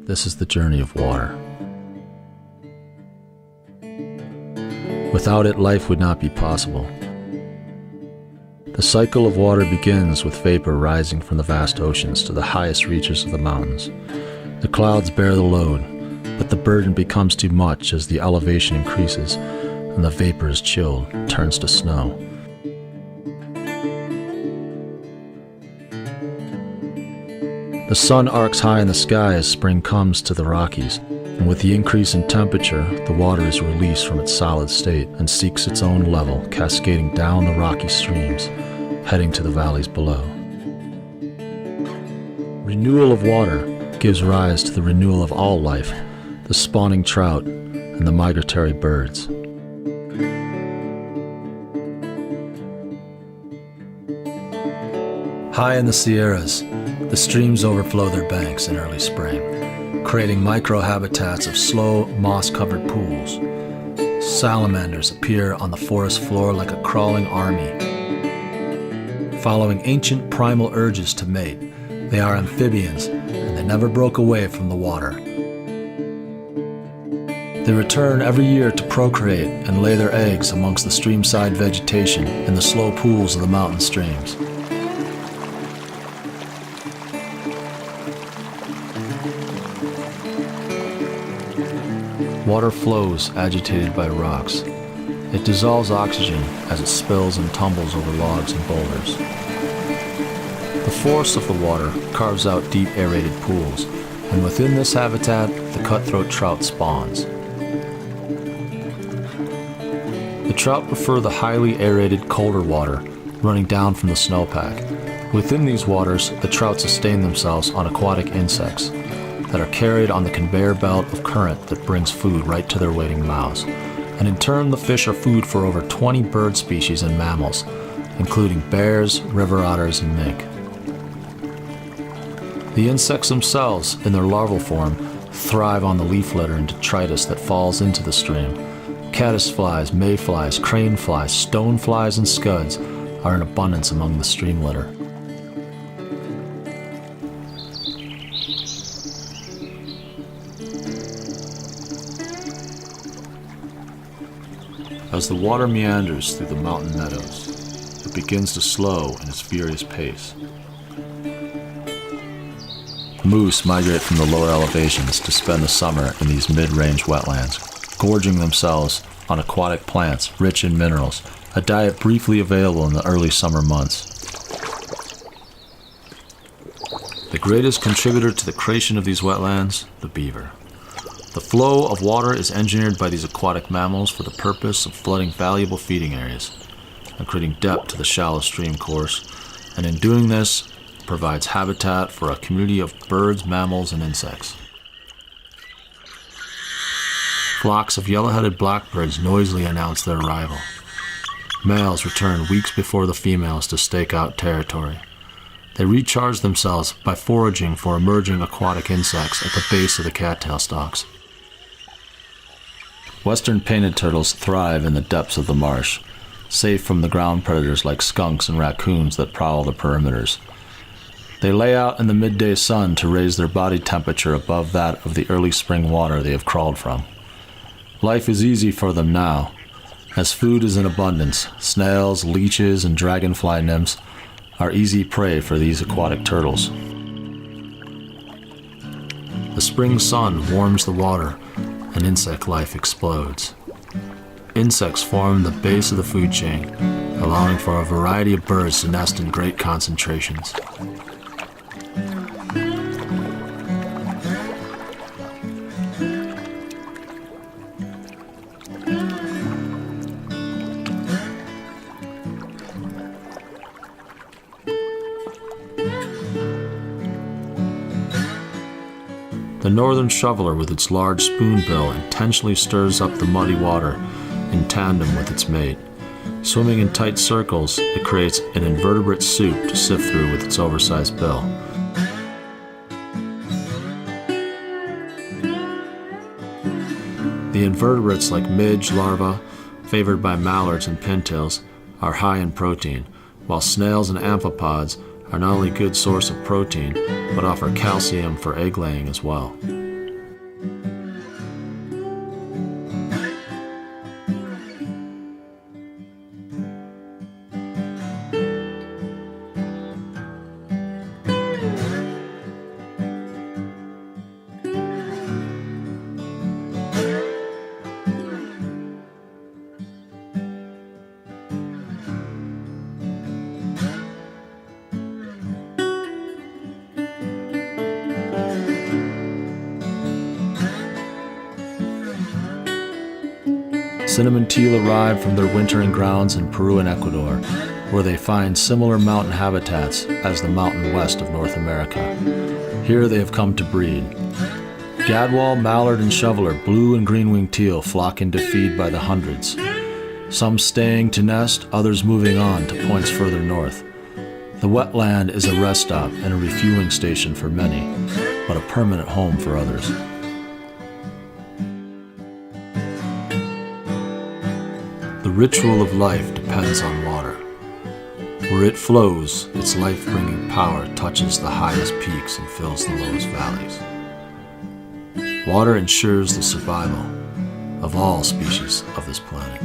This is the journey of water. Without it, life would not be possible. The cycle of water begins with vapor rising from the vast oceans to the highest reaches of the mountains. The clouds bear the load, but the burden becomes too much as the elevation increases and the vapor is chilled, turns to snow. The sun arcs high in the sky as spring comes to the Rockies, and with the increase in temperature, the water is released from its solid state and seeks its own level, cascading down the rocky streams, heading to the valleys below. Renewal of water gives rise to the renewal of all life, the spawning trout and the migratory birds. High in the Sierras, the streams overflow their banks in early spring, creating microhabitats of slow, moss-covered pools. Salamanders appear on the forest floor like a crawling army. Following ancient primal urges to mate, they are amphibians, and they never broke away from the water. They return every year to procreate and lay their eggs amongst the streamside vegetation in the slow pools of the mountain streams. Water flows agitated by rocks. It dissolves oxygen as it spills and tumbles over logs and boulders. The force of the water carves out deep aerated pools, and within this habitat, the cutthroat trout spawns. The trout prefer the highly aerated, colder water running down from the snowpack. Within these waters, the trout sustain themselves on aquatic insects that are carried on the conveyor belt of current that brings food right to their waiting mouths. And in turn, the fish are food for over 20 bird species and mammals, including bears, river otters, and mink. The insects themselves, in their larval form, thrive on the leaf litter and detritus that falls into the stream. Caddisflies, mayflies, craneflies, stoneflies, and scuds are in abundance among the stream litter. As the water meanders through the mountain meadows, it begins to slow in its furious pace. Moose migrate from the lower elevations to spend the summer in these mid-range wetlands, gorging themselves on aquatic plants rich in minerals, a diet briefly available in the early summer months. The greatest contributor to the creation of these wetlands, the beaver. The flow of water is engineered by these aquatic mammals for the purpose of flooding valuable feeding areas and creating depth to the shallow stream course, and in doing this, provides habitat for a community of birds, mammals, and insects. Flocks of yellow-headed blackbirds noisily announce their arrival. Males return weeks before the females to stake out territory. They recharge themselves by foraging for emerging aquatic insects at the base of the cattail stalks. Western painted turtles thrive in the depths of the marsh, safe from the ground predators like skunks and raccoons that prowl the perimeters. They lay out in the midday sun to raise their body temperature above that of the early spring water they have crawled from. Life is easy for them now, as food is in abundance. Snails, leeches, and dragonfly nymphs are easy prey for these aquatic turtles. The spring sun warms the water, and insect life explodes. Insects form the base of the food chain, allowing for a variety of birds to nest in great concentrations. The northern shoveler with its large spoonbill intentionally stirs up the muddy water in tandem with its mate. Swimming in tight circles, it creates an invertebrate soup to sift through with its oversized bill. The invertebrates like midge larvae, favored by mallards and pintails, are high in protein, while snails and amphipods are not only a good source of protein, but offer calcium for egg laying as well. cinnamon teal arrive from their wintering grounds in Peru and Ecuador, where they find similar mountain habitats as the mountain west of North America. Here they have come to breed. Gadwall, mallard, and shoveler, blue and green-winged teal flock into feed by the hundreds, some staying to nest, others moving on to points further north. The wetland is a rest stop and a refueling station for many, but a permanent home for others. The ritual of life depends on water. Where it flows, its life-bringing power touches the highest peaks and fills the lowest valleys. Water ensures the survival of all species of this planet.